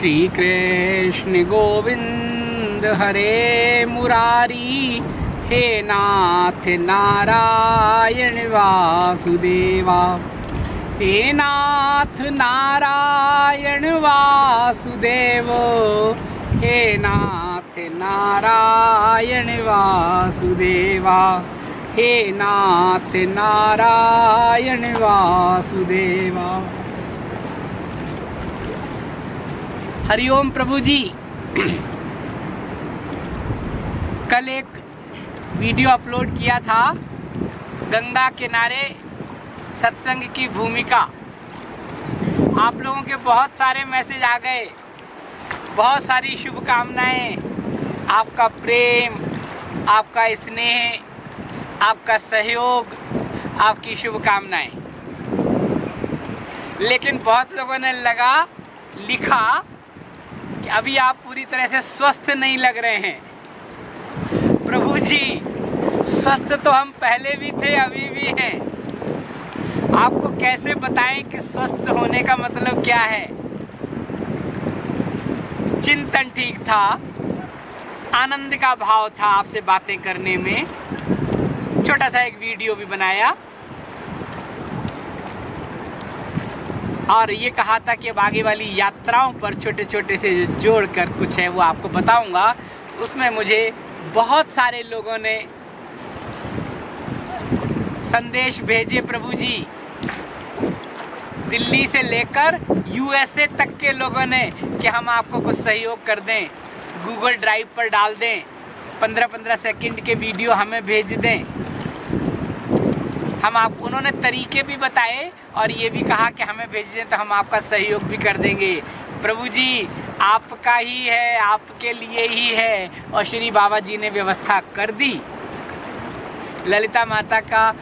श्री कृष्ण गोविंद हरे मुरारी, हे नाथ नारायण वासुदेवा, हे नाथ नारायण वासुदेव, हे नाथ नारायण वासुदेवा, हे नाथ नारायण वासुदेवा। हरिओम प्रभु जी। कल एक video upload किया था गंगा किनारे सत्संग की भूमिका। आप लोगों के बहुत सारे मैसेज आ गए, बहुत सारी शुभकामनाएं, आपका प्रेम, आपका स्नेह, आपका सहयोग, आपकी शुभकामनाएं। लेकिन बहुत लोगों ने लिखा कि अभी आप पूरी तरह से स्वस्थ नहीं लग रहे हैं। प्रभु जी, स्वस्थ तो हम पहले भी थे, अभी भी हैं। आपको कैसे बताएं कि स्वस्थ होने का मतलब क्या है। चिंतन ठीक था, आनंद का भाव था आपसे बातें करने में। छोटा सा एक वीडियो भी बनाया और ये कहा था कि अब आगे वाली यात्राओं पर छोटे छोटे से जोड़कर कुछ है वो आपको बताऊंगा। उसमें मुझे बहुत सारे लोगों ने संदेश भेजे प्रभु जी, दिल्ली से लेकर यूएसए तक के लोगों ने, कि हम आपको कुछ सहयोग कर दें, गूगल ड्राइव पर डाल दें, 15-15 सेकंड के वीडियो हमें भेज दें। हम आप उन्होंने तरीके भी बताए और ये भी कहा कि हमें भेज दें तो हम आपका सहयोग भी कर देंगे। प्रभु जी, आपका ही है, आपके लिए ही है। और श्री बाबा जी ने व्यवस्था कर दी। ललिता माता का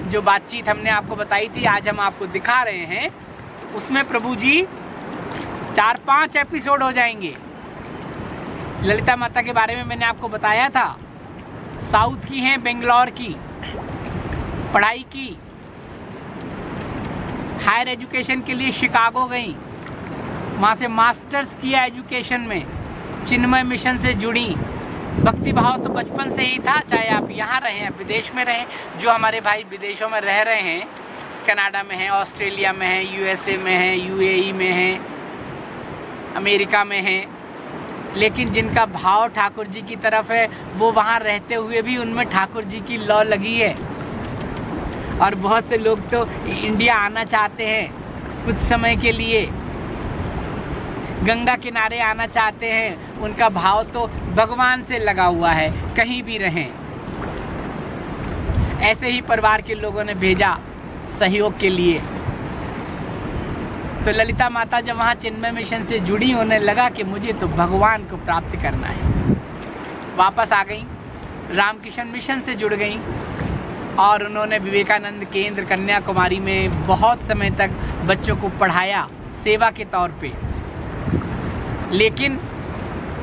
जो बातचीत हमने आपको बताई थी, आज हम आपको दिखा रहे हैं। उसमें प्रभु जी 4-5 एपिसोड हो जाएंगे। ललिता माता के बारे में मैंने आपको बताया था। साउथ की हैं, बेंगलोर की, पढ़ाई की, हायर एजुकेशन के लिए शिकागो गई, वहाँ से मास्टर्स किया एजुकेशन में, चिन्मय मिशन से जुड़ी। भक्ति भाव तो बचपन से ही था, चाहे आप यहाँ रहें, विदेश में रहें। जो हमारे भाई विदेशों में रह रहे हैं, कनाडा में हैं, ऑस्ट्रेलिया में हैं, यूएसए में हैं, यूएई में हैं, अमेरिका में हैं, लेकिन जिनका भाव ठाकुर जी की तरफ है, वो वहाँ रहते हुए भी उनमें ठाकुर जी की लौ लगी है। और बहुत से लोग तो इंडिया आना चाहते हैं कुछ समय के लिए, गंगा किनारे आना चाहते हैं। उनका भाव तो भगवान से लगा हुआ है, कहीं भी रहें। ऐसे ही परिवार के लोगों ने भेजा सहयोग के लिए। तो ललिता माता जब वहाँ चिन्मय मिशन से जुड़ी, उन्हें लगा कि मुझे तो भगवान को प्राप्त करना है। वापस आ गई, रामकृष्ण मिशन से जुड़ गई और उन्होंने विवेकानंद केंद्र कन्याकुमारी में बहुत समय तक बच्चों को पढ़ाया सेवा के तौर पे। लेकिन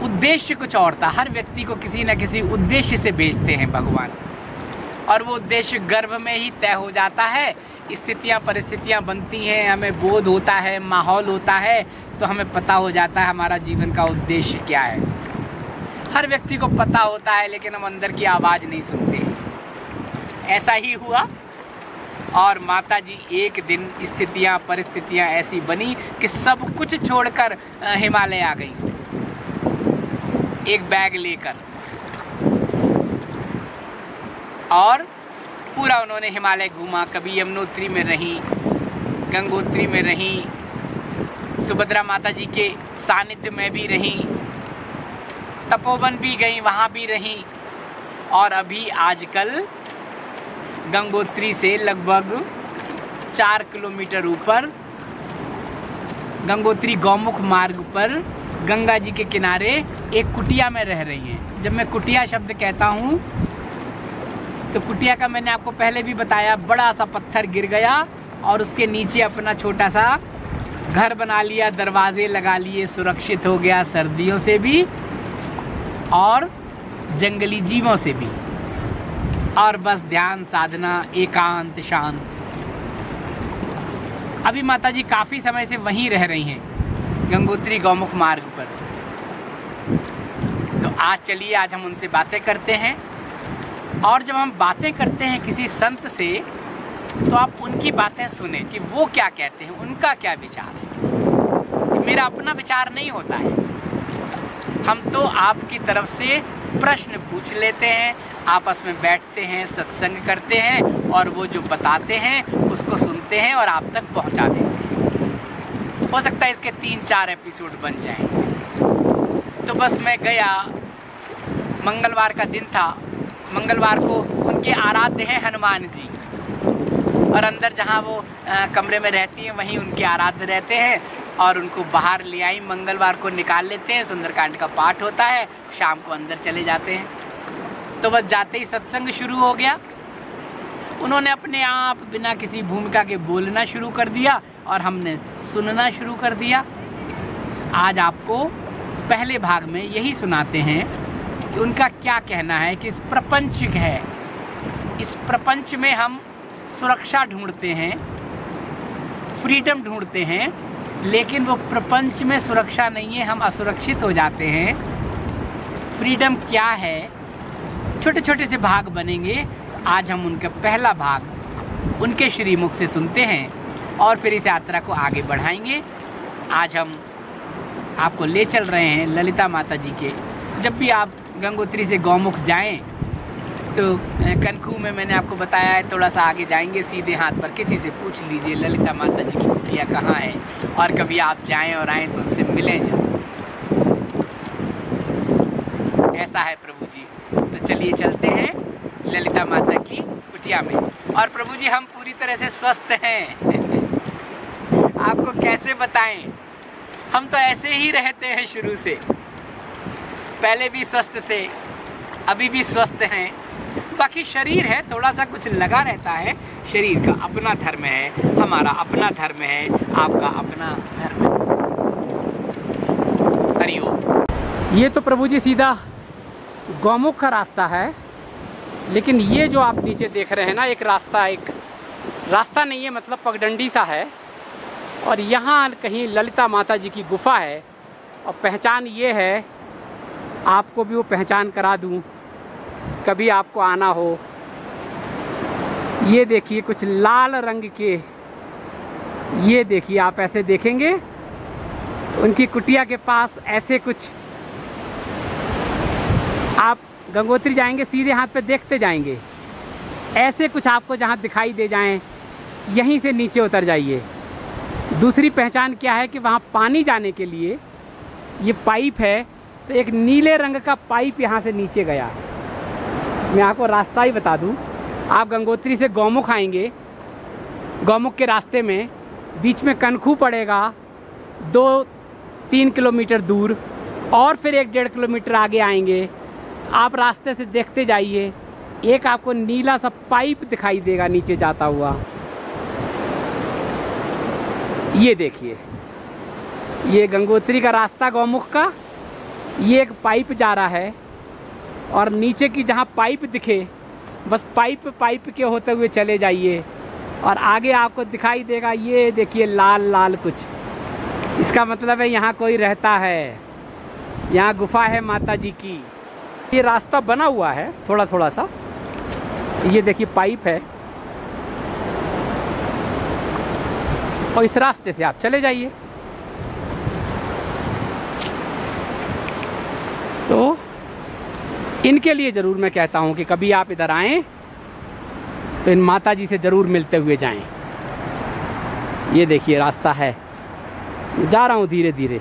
उद्देश्य कुछ और था। हर व्यक्ति को किसी न किसी उद्देश्य से भेजते हैं भगवान, और वो उद्देश्य गर्भ में ही तय हो जाता है। स्थितियाँ परिस्थितियाँ बनती हैं, हमें बोध होता है, माहौल होता है, तो हमें पता हो जाता है हमारा जीवन का उद्देश्य क्या है। हर व्यक्ति को पता होता है, लेकिन हम अंदर की आवाज़ नहीं सुनते। ऐसा ही हुआ और माता जी एक दिन स्थितियाँ परिस्थितियाँ ऐसी बनी कि सब कुछ छोड़कर हिमालय आ गई, एक बैग लेकर। और पूरा उन्होंने हिमालय घूमा। कभी यमुनोत्री में रहीं, गंगोत्री में रहीं, सुभद्रा माता जी के सानिध्य में भी रहीं, तपोवन भी गई, वहाँ भी रहीं। और अभी आजकल गंगोत्री से लगभग 4 किलोमीटर ऊपर गंगोत्री गौमुख मार्ग पर गंगा जी के किनारे एक कुटिया में रह रही हैं। जब मैं कुटिया शब्द कहता हूँ तो कुटिया का मैंने आपको पहले भी बताया, बड़ा सा पत्थर गिर गया और उसके नीचे अपना छोटा सा घर बना लिया, दरवाजे लगा लिए, सुरक्षित हो गया सर्दियों से भी और जंगली जीवों से भी। और बस ध्यान साधना, एकांत, शांत। अभी माता जी काफ़ी समय से वहीं रह रही हैं। गंगोत्री गौमुख मार्ग पर। तो आज चलिए, आज हम उनसे बातें करते हैं। और जब हम बातें करते हैं किसी संत से, तो आप उनकी बातें सुने कि वो क्या कहते हैं, उनका क्या विचार है। मेरा अपना विचार नहीं होता है, हम तो आपकी तरफ से प्रश्न पूछ लेते हैं, आपस में बैठते हैं, सत्संग करते हैं और वो जो बताते हैं उसको सुनते हैं और आप तक पहुंचा देते हैं। हो सकता है इसके 3-4 एपिसोड बन जाएं। तो बस मैं गया, मंगलवार का दिन था, मंगलवार को उनके आराध्य हैं हनुमान जी, और अंदर जहाँ वो कमरे में रहती हैं वहीं उनके आराध्य रहते हैं, और उनको बाहर ले आई, मंगलवार को निकाल लेते हैं, सुंदरकांड का पाठ होता है, शाम को अंदर चले जाते हैं। तो बस जाते ही सत्संग शुरू हो गया। उन्होंने अपने आप बिना किसी भूमिका के बोलना शुरू कर दिया और हमने सुनना शुरू कर दिया। आज आपको पहले भाग में यही सुनाते हैं कि उनका क्या कहना है कि इस प्रपंच है, इस प्रपंच में हम सुरक्षा ढूंढते हैं, फ्रीडम ढूंढते हैं, लेकिन वो प्रपंच में सुरक्षा नहीं है, हम असुरक्षित हो जाते हैं। फ्रीडम क्या है, छोटे छोटे से भाग बनेंगे। आज हम उनका पहला भाग उनके श्रीमुख से सुनते हैं और फिर इस यात्रा को आगे बढ़ाएंगे। आज हम आपको ले चल रहे हैं ललिता माता जी के। जब भी आप गंगोत्री से गौमुख जाएं तो कनखू में मैंने आपको बताया है, थोड़ा सा आगे जाएंगे, सीधे हाथ पर किसी से पूछ लीजिए ललिता माता जी की कुटिया कहाँ है, और कभी आप जाएं और आएँ तो उनसे मिलें जरूर। ऐसा है प्रभु जी। तो चलिए चलते हैं ललिता माता की कुटिया में। और प्रभु जी हम पूरी तरह से स्वस्थ हैं। आपको कैसे बताएं, हम तो ऐसे ही रहते हैं शुरू से, पहले भी स्वस्थ थे, अभी भी स्वस्थ हैं। बाकी शरीर है थोड़ा सा कुछ लगा रहता है, शरीर का अपना धर्म है, हमारा अपना धर्म है, आपका अपना धर्म है। हरिओम। ये तो प्रभु जी सीधा गौमुख का रास्ता है, लेकिन ये जो आप नीचे देख रहे हैं ना, एक रास्ता नहीं है, मतलब पगडंडी सा है, और यहाँ कहीं ललिता माता जी की गुफा है। और पहचान ये है, आपको भी वो पहचान करा दूं, कभी आपको आना हो। ये देखिए कुछ लाल रंग के, ये देखिए, आप ऐसे देखेंगे उनकी कुटिया के पास ऐसे कुछ, आप गंगोत्री जाएंगे सीधे हाथ पे देखते जाएंगे, ऐसे कुछ आपको जहाँ दिखाई दे जाएं, यहीं से नीचे उतर जाइए। दूसरी पहचान क्या है कि वहाँ पानी जाने के लिए ये पाइप है, तो एक नीले रंग का पाइप यहाँ से नीचे गया है। मैं आपको रास्ता ही बता दूँ, आप गंगोत्री से गौमुख आएंगे, गौमुख के रास्ते में बीच में कनखू पड़ेगा 2-3 किलोमीटर दूर, और फिर 1-1.5 किलोमीटर आगे आएंगे। आप रास्ते से देखते जाइए, एक आपको नीला सा पाइप दिखाई देगा नीचे जाता हुआ। ये देखिए, ये गंगोत्री का रास्ता गौमुख का, ये एक पाइप जा रहा है, और नीचे की जहाँ पाइप दिखे बस पाइप के होते हुए चले जाइए, और आगे आपको दिखाई देगा, ये देखिए लाल लाल कुछ, इसका मतलब है यहाँ कोई रहता है, यहाँ गुफा है माता जी की। ये रास्ता बना हुआ है थोड़ा थोड़ा सा, ये देखिए पाइप है, और इस रास्ते से आप चले जाइए। तो इनके लिए ज़रूर मैं कहता हूँ कि कभी आप इधर आएँ तो इन माता जी से ज़रूर मिलते हुए जाएं। ये देखिए रास्ता है, जा रहा हूँ धीरे धीरे।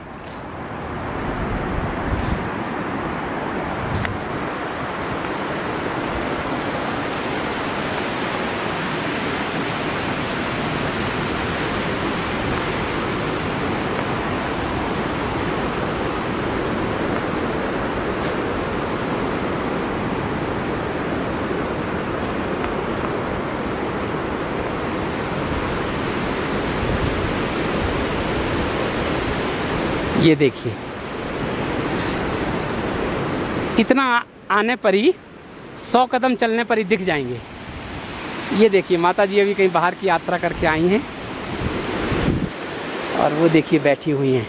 ये देखिए, इतना आने पर ही 100 कदम चलने पर ही दिख जाएंगे। ये देखिए माता जी अभी कहीं बाहर की यात्रा करके आई हैं, और वो देखिए बैठी हुई हैं।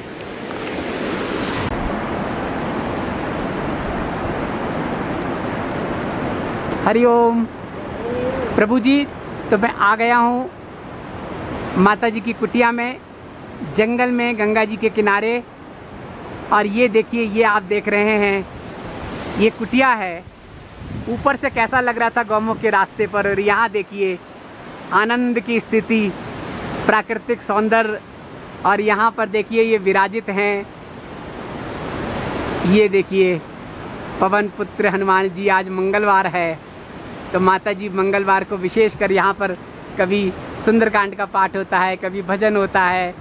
हरिओम प्रभु जी। तो मैं आ गया हूँ माता जी की कुटिया में, जंगल में, गंगा जी के किनारे। और ये देखिए, ये आप देख रहे हैं, ये कुटिया है। ऊपर से कैसा लग रहा था गौमुख के रास्ते पर, और यहाँ देखिए आनंद की स्थिति, प्राकृतिक सौंदर्य। और यहाँ पर देखिए ये विराजित हैं, ये देखिए पवन पुत्र हनुमान जी। आज मंगलवार है तो माता जी मंगलवार को विशेषकर यहाँ पर कभी सुंदरकांड का पाठ होता है, कभी भजन होता है।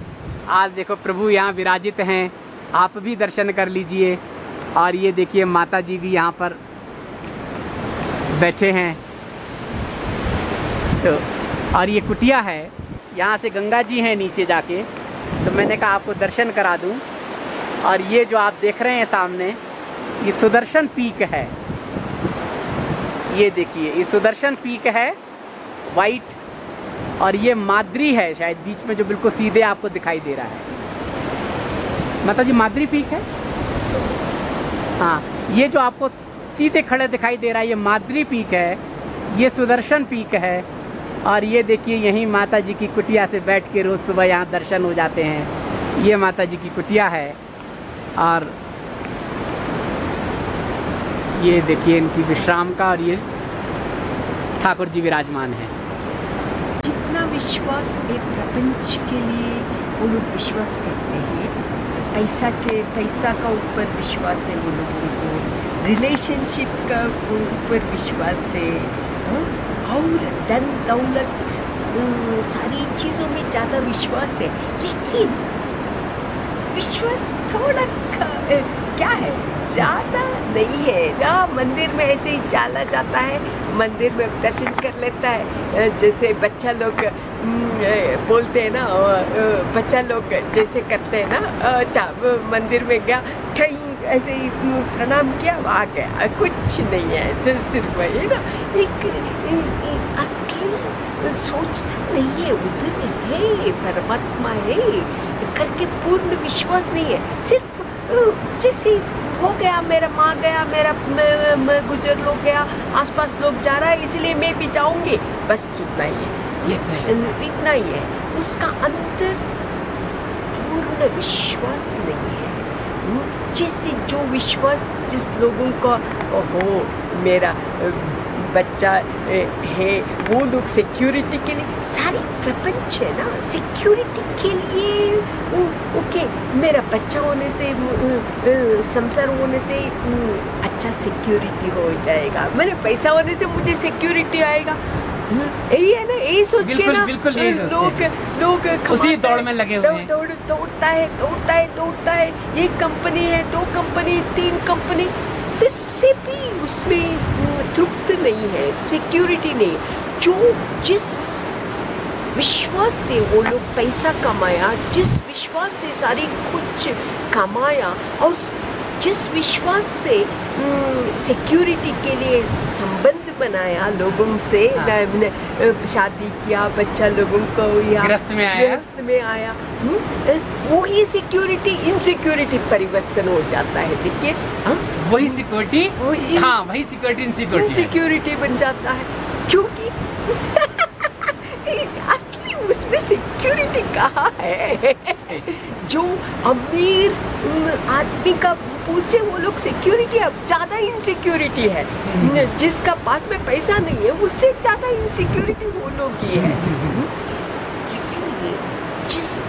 आज देखो प्रभु यहाँ विराजित हैं, आप भी दर्शन कर लीजिए। और ये देखिए माता जी भी यहाँ पर बैठे हैं। तो और ये कुटिया है, यहाँ से गंगा जी हैं नीचे जाके, तो मैंने कहा आपको दर्शन करा दूँ। और ये जो आप देख रहे हैं सामने, ये सुदर्शन पीक है। ये देखिए ये सुदर्शन पीक है, वाइट। और ये माद्री है शायद बीच में, जो बिल्कुल सीधे आपको दिखाई दे रहा है। माता जी माद्री पीक है, हाँ। ये जो आपको सीधे खड़े दिखाई दे रहा है, ये माद्री पीक है, ये सुदर्शन पीक है। और ये देखिए यहीं माता जी की कुटिया से बैठ के रोज़ सुबह यहाँ दर्शन हो जाते हैं। ये माता जी की कुटिया है। और ये देखिए इनकी विश्राम का, और ये ठाकुर जी विराजमान हैं। जितना विश्वास एक प्रपंच के लिए वो लोग विश्वास करते हैं, पैसा का ऊपर विश्वास है वो लोगों को, रिलेशनशिप का ऊपर विश्वास है, और धन दौलत सारी चीज़ों में ज़्यादा विश्वास है। लेकिन विश्वास थोड़ा क्या है, ज़्यादा नहीं है। जहाँ मंदिर में ऐसे ही चला जाता है, मंदिर में दर्शन कर लेता है। जैसे बच्चा लोग बोलते हैं ना, बच्चा लोग जैसे करते हैं ना, मंदिर में गया, ठई ऐसे ही प्रणाम किया, आ गया, कुछ नहीं है। सिर्फ ये ना एक असली सोचता नहीं है, उधर है परमात्मा है करके पूर्ण विश्वास नहीं है। सिर्फ जैसे हो गया, मेरा माँ गया, मेरा गुजर लोग गया, आसपास लोग जा रहा है इसलिए मैं भी जाऊंगी, बस उतना ही है, इतना ही है। उसका अंदर पूर्ण विश्वास नहीं है। जिससे जो विश्वास जिस लोगों का हो, मेरा बच्चा है, वो लोग सिक्योरिटी के लिए, सारी प्रपंच है ना सिक्योरिटी के लिए। ओके, मेरा बच्चा होने से, संसार होने से अच्छा सिक्योरिटी हो जाएगा, मेरे पैसा होने से मुझे सिक्योरिटी आएगा। यही है ना, यही सोच के ना लोग उसी दौड़ में लगे हुए हैं। दौड़ता है। एक कंपनी है, 2 कंपनी, 3 कंपनी, फिर से भी उसमें तृप्त नहीं है, सिक्योरिटी नहीं। जो जिस विश्वास से वो लोग पैसा कमाया, जिस विश्वास से सारी कुछ कमाया, और जिस विश्वास से सिक्योरिटी के लिए संबंध बनाया लोगों से, शादी किया, बच्चा लोगों को या गृहस्थ में आया, वो ही सिक्योरिटी इनसिक्योरिटी परिवर्तन हो जाता है। देखिए वही सिक्योरिटी, हाँ वही सिक्योरिटी इनसिक्योरिटी बन जाता है, क्योंकि असली उसमें सिक्योरिटी कहाँ है। जो अमीर आदमी का पूछे, वो लोग सिक्योरिटी, अब ज़्यादा इनसिक्योरिटी है। जिसका पास में पैसा नहीं है, उससे ज़्यादा इनसिक्योरिटी वो लोग ही है। इसीलिए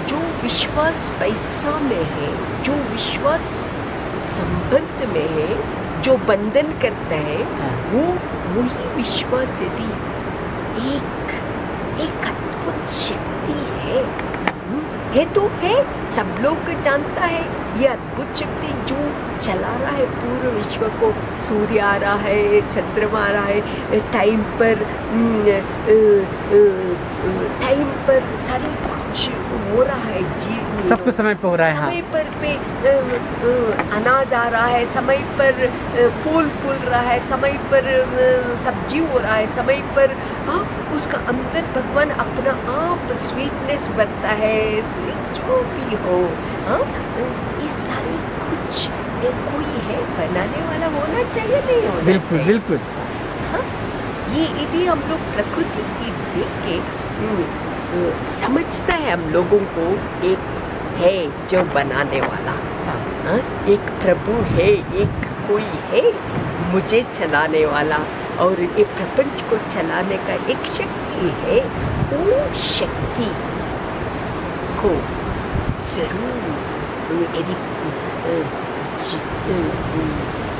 जो विश्वास पैसा में है, जो विश्वास संबंध में है, जो बंधन करता है, वही विश्वास यदि एक अद्भुत शक्ति है तो है, सब लोग जानता है। ये अद्भुत शक्ति जो चला रहा है पूरे विश्व को, सूर्य आ रहा है, चंद्रमा आ रहा है, टाइम पर सारी कुछ हो रहा है, जी सब कुछ समय पर हो रहा है। समय पर अनाज आ रहा है, समय पर फूल फूल रहा है, समय पर सब्जी हो रहा है, समय पर उसका अंदर भगवान अपना आप स्वीटनेस बढ़ता है, जो भी हो। ये सारी कुछ कोई है बनाने वाला होना चाहिए, नहीं होना बिल्कुल चाहिए। बिल्कुल। ये यदि हम लोग प्रकृति की देख के समझता है हम लोगों को एक है जो बनाने वाला, एक प्रभु है, एक कोई है मुझे चलाने वाला और ये प्रपंच को चलाने का एक शक्ति है। वो शक्ति को जरूर यदि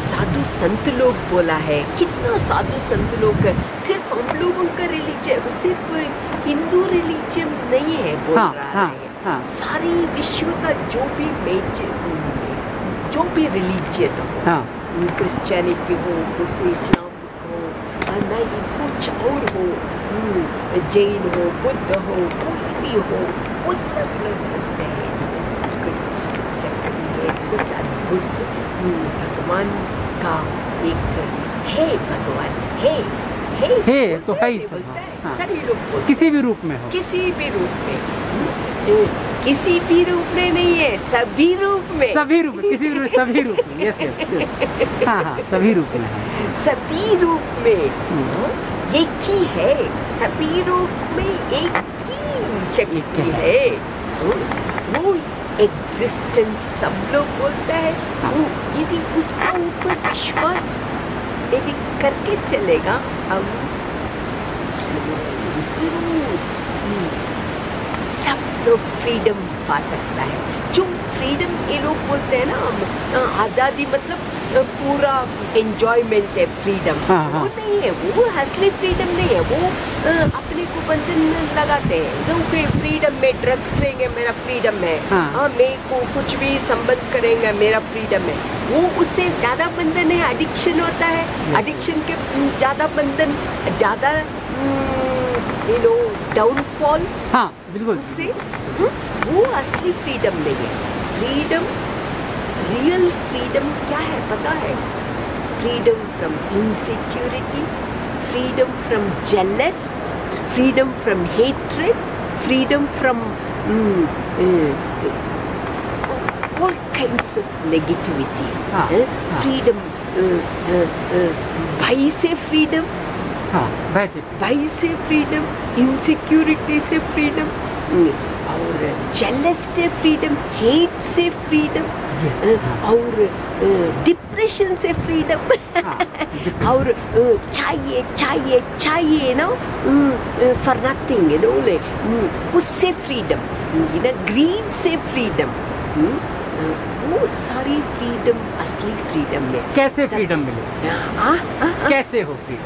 साधु संत लोग बोला है, कितना साधु संत लोग, सिर्फ हम लोगों का रिलीजन, सिर्फ हिंदू रिलीजन नहीं है बोल रहा है, सारी विश्व का जो भी रिलीजन हो, क्रिश्चियनिटी हो, इस्लाम हो, नहीं कुछ और हो, जैन हो, बुद्ध हो, कोई भी हो, वो सब लोग बोलते हैं कुछ शक्ति है, कुछ अद्भुत भगवान का एक है, भगवान है तो है ही सभी लोग किसी भी रूप में हो, किसी भी रूप में, किसी भी रूप में नहीं है, सभी रूप में, सभी रूप में, किसी भी रूप, सभी रूप में, यस यस, हाँ सभी रूप में है, सभी रूप में एक ही है, सभी रूप में एक ही शक्ति है, वो एग्जिस्टेंस सब लोग बोलता है। वो यदि उसका ऊपर विश्वास यदि करके चलेगा हम जरूर सब लोग फ्रीडम पा सकता है। जो फ्रीडम ये लोग बोलते हैं ना, आज़ादी मतलब पूरा एंजॉयमेंट है फ्रीडम, वो नहीं है, वो असली फ्रीडम नहीं है, वो अपने को बंधन में लगाते हैं। क्योंकि फ्रीडम में ड्रग्स लेंगे मेरा फ्रीडम है, मेरे को कुछ भी संबंध करेंगे मेरा फ्रीडम है, वो उससे ज़्यादा बंधन है, एडिक्शन होता है, एडिक्शन के ज़्यादा बंधन, ज़्यादा डाउनफॉल, बिल्कुल उससे वो असली फ्रीडम नहीं है। फ्रीडम, रियल फ्रीडम क्या है पता है? Freedom from insecurity, freedom from jealous, freedom from hatred, freedom from all kinds of negativity, freedom, भय से फ्रीडम, भय से फ्रीडम, इनसिक्योरिटी से फ्रीडम, और जेलस से फ्रीडम, हेट से फ्रीडम, और डिप्रेशन से फ्रीडम, और चाहिए चाहिए चाहिए ना फॉर नथिंग, यू नो, उससे फ्रीडम, ग्रीड से फ्रीडम, वो सारी फ्रीडम असली फ्रीडम में। कैसे फ्रीडम मिले? कैसे हो फ्रीडम?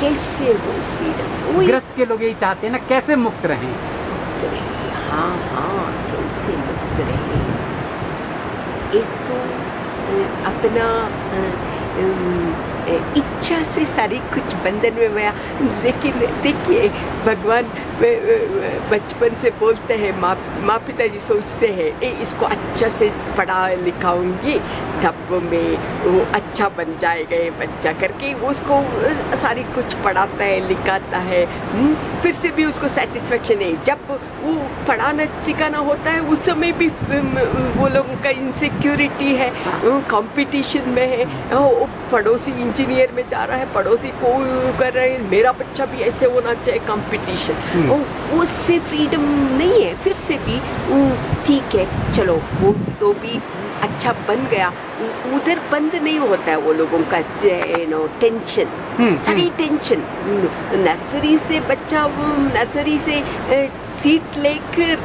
कैसे हो फ्रीडम? ग्रस्त के लोग यही चाहते हैं ना, कैसे मुक्त रहें? मुक्त रहे, हाँ, कैसे मुक्त रहे? एक तो अपना इच्छा से सारी कुछ बंधन में गया। लेकिन देखिए भगवान बचपन से बोलते हैं, माँ पिताजी सोचते हैं इसको अच्छा से पढ़ा लिखाऊंगी तब में वो अच्छा बन जाएगा ये बच्चा करके, उसको सारी कुछ पढ़ाता है लिखाता है, फिर से भी उसको सेटिस्फेक्शन है। जब वो पढ़ाना सिखाना होता है उस समय भी वो लोगों का इनसिक्योरिटी है, कंपटीशन में है, वो पड़ोसी इंजीनियर में जा रहा है, पड़ोसी को कर रहे हैं, मेरा बच्चा भी ऐसे होना चाहिए, कंपटीशन, उससे फ्रीडम नहीं है। फिर से भी ठीक है चलो वो तो भी अच्छा बन गया, उधर बंद नहीं होता है वो लोगों का टेंशन, सारी टेंशन। नर्सरी से बच्चा नर्सरी से सीट लेकर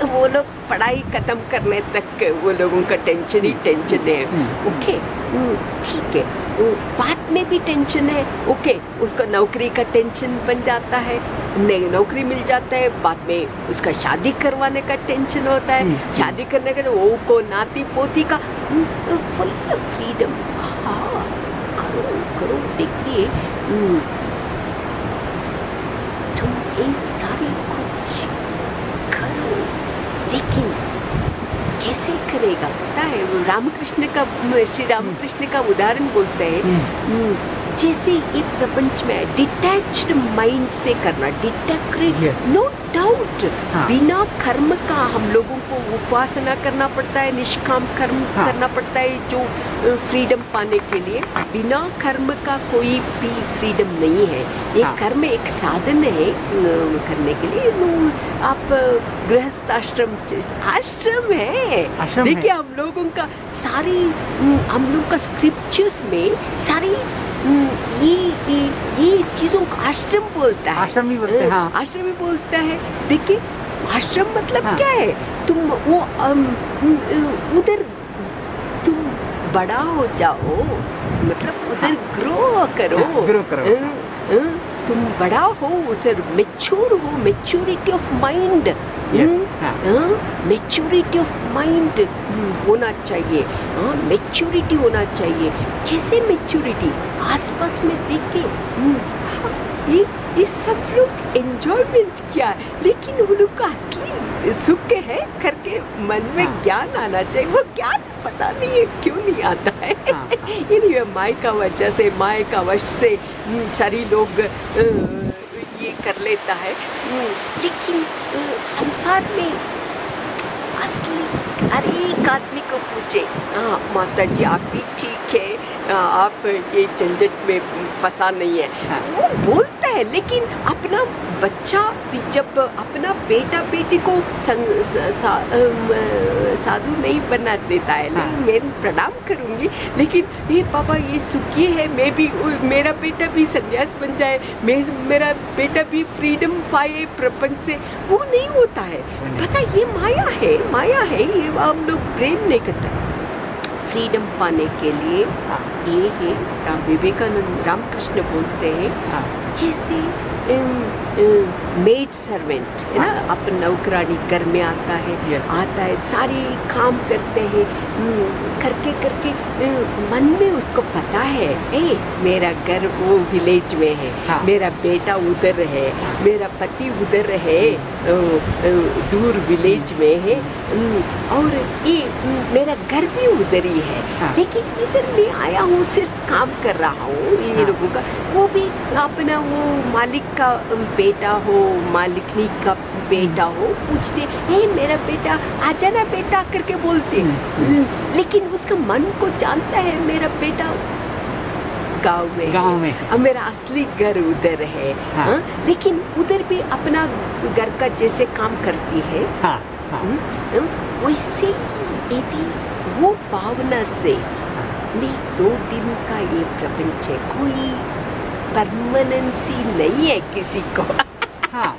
वो लोग पढ़ाई खत्म करने तक वो लोगों का टेंशन ही टेंशन है। ओके ठीक है, बाद में भी टेंशन है, ओके उसका नौकरी का टेंशन बन जाता है, नौकरी मिल जाता है, बाद में उसका शादी करवाने का टेंशन होता है, शादी करने का वो को नाती पोती का फुल फ्रीडम। हाँ करो करो, देखिए तुम ये सारी कुछ करो, लेकिन कैसे करेगा पता है? रामकृष्ण का, श्री रामकृष्ण का उदाहरण बोलते हैं, जैसे ये प्रपंच में डिटैच्ड माइंड से करना, Yes. No doubt. हाँ। बिना कर्म का हम लोगों को उपासना करना पड़ता है, निष्काम कर्म हाँ। करना पड़ता है, जो फ्रीडम पाने के लिए। बिना कर्म का कोई भी फ्रीडम नहीं है। ये हाँ। कर्म एक साधन है करने के लिए। आप गृहस्थ आश्रम है। आश्रम देखिए है। हम लोगों का सारी हम लोग का स्क्रिप्चर्स में सारी ये चीजों को आश्रम बोलता है। आश्रम ही बोलते हैं, हाँ। आश्रम ही बोलता है। देखिए आश्रम मतलब हाँ। क्या है? तुम वो उधर तुम बड़ा हो जाओ, मतलब उधर ग्रो करो। हाँ, grow करो। तुम बड़ा हो, उधर मेच्योर हो, maturity of mind. Maturity of mind होना चाहिए। मेच्योरिटी होना चाहिए। कैसे मेच्योरिटी? आसपास में देख के ये सब लोग एंजॉयमेंट किया, लेकिन वो लोग का असली सुख है करके मन में हाँ। ज्ञान आना चाहिए। वो ज्ञान पता नहीं है क्यों नहीं आता है। हाँ। ये माय का वजह से, माय का वश से सारी लोग ये कर लेता है। लेकिन संसार में असली हर एक आदमी को पूछे, हाँ माता जी आप भी ठीक है, आप ये झंझट में फंसा नहीं है। हाँ। वो बोलता है, लेकिन अपना बच्चा जब अपना बेटा बेटी को साधु नहीं बना देता है। हाँ। लेकिन मैं प्रणाम करूंगी, लेकिन ये पापा ये सुखी है, मैं भी, मेरा बेटा भी सन्यास बन जाए, मेरा बेटा भी फ्रीडम पाए प्रपंच से, वो नहीं होता है। पता ये माया है, माया है। ये हम लोग ब्रेन नहीं करता। फ्रीडम पाने के लिए ये है, विवेकानंद रामकृष्ण बोलते हैं, जैसे मेड सर्वेंट है ना, अपन नौकरानी घर में आता है। Yes. आता है, सारे काम करते हैं, करके करके मन में उसको पता है, मेरा घर वो विलेज में है। हाँ। मेरा बेटा उधर है, मेरा पति उधर है, दूर विलेज में है, और ये मेरा घर भी उधर ही है। हाँ। लेकिन इधर मैं आया हूँ, सिर्फ काम कर रहा हूँ। ये हाँ। लोगों का, वो भी अपना वो मालिक का बेटा हो, मालिकनी का बेटा हो, पूछते हे मेरा बेटा आ जाना बेटा करके बोलते। लेकिन उसका मन को जानता है मेरा बेटा गांव में और मेरा असली घर उधर है। हाँ। हाँ? लेकिन उधर भी अपना घर का जैसे काम करती है। हाँ। हाँ। वैसे ही यदि वो भावना से नहीं, 2 दिन का ये प्रपंच है, कोई परमानेंसी नहीं है किसी को। हाँ।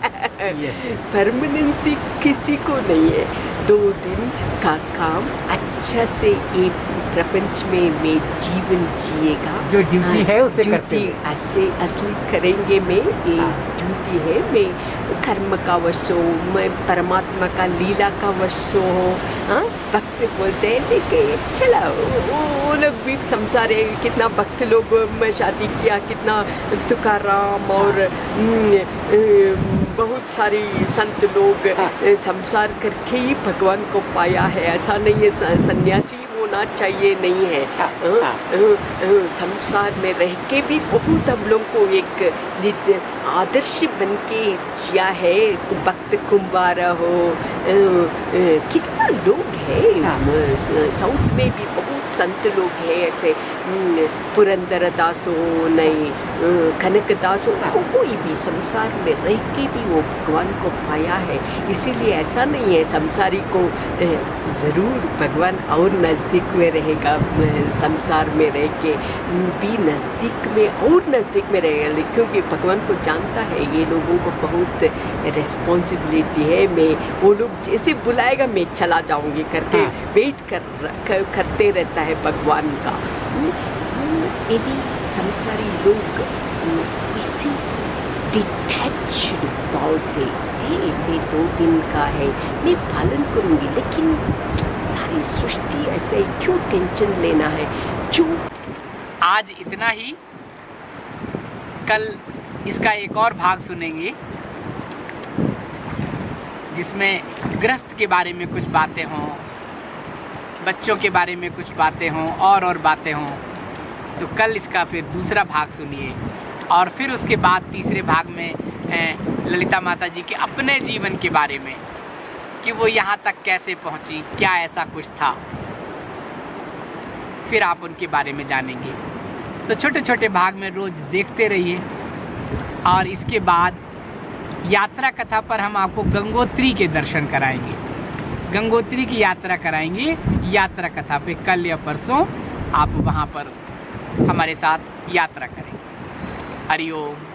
Yes. परमानेंसी किसी को नहीं है। 2 दिन का काम अच्छा से एक प्रपंच में जीवन जिएगा, जो ड्यूटी है उसे करते ड्यूटी हैं। ऐसे असली करेंगे। मैं ये हाँ। ड्यूटी है, मैं कर्म का वश हो, मैं परमात्मा का लीला का वश हो। हाँ, भक्त बोलते हैं लेकिन चला वो लोग भी संसार है, कितना भक्त लोग में शादी किया, कितना तुकाराम और बहुत सारी संत लोग संसार करके ही भगवान को पाया है। ऐसा नहीं है सन्यासी होना चाहिए, नहीं है। संसार में रह के भी बहुत हम लोग को एक आदर्श बन के जिया है। भक्त कुंभारा हो, कितना लोग है। साउथ में भी बहुत संत लोग हैं ऐसे, पुरंदर दास हो, नहीं कनकदास हो, कोई भी संसार में रह के भी वो भगवान को पाया है। इसीलिए ऐसा नहीं है संसारी को ज़रूर भगवान और नज़दीक में रहेगा, संसार में रह के भी नज़दीक में और नज़दीक में रहेगा, क्योंकि भगवान को जानता है ये लोगों को बहुत रिस्पॉन्सिबिलिटी है। मैं वो लोग जैसे बुलाएगा मैं चला जाऊंगी करके वेट करते रहता है भगवान का। यदि संसारी लोग इसी डिटैच्ड भाव से मैं 2 दिन का है, मैं पालन करूंगी, लेकिन सारी सृष्टि ऐसे क्यों टेंशन लेना है? जो आज इतना ही, कल इसका एक और भाग सुनेंगे जिसमें गृहस्थ के बारे में कुछ बातें हों, बच्चों के बारे में कुछ बातें हों और बातें हों। तो कल इसका फिर दूसरा भाग सुनिए। और फिर उसके बाद तीसरे भाग में ललिता माता जी के अपने जीवन के बारे में कि वो यहाँ तक कैसे पहुँची, क्या ऐसा कुछ था, फिर आप उनके बारे में जानेंगे। तो छोटे छोटे भाग में रोज़ देखते रहिए। और इसके बाद यात्रा कथा पर हम आपको गंगोत्री के दर्शन कराएंगे, गंगोत्री की यात्रा कराएंगे यात्रा कथा पे। कल या परसों आप वहाँ पर हमारे साथ यात्रा करेंगे। हरि ओम।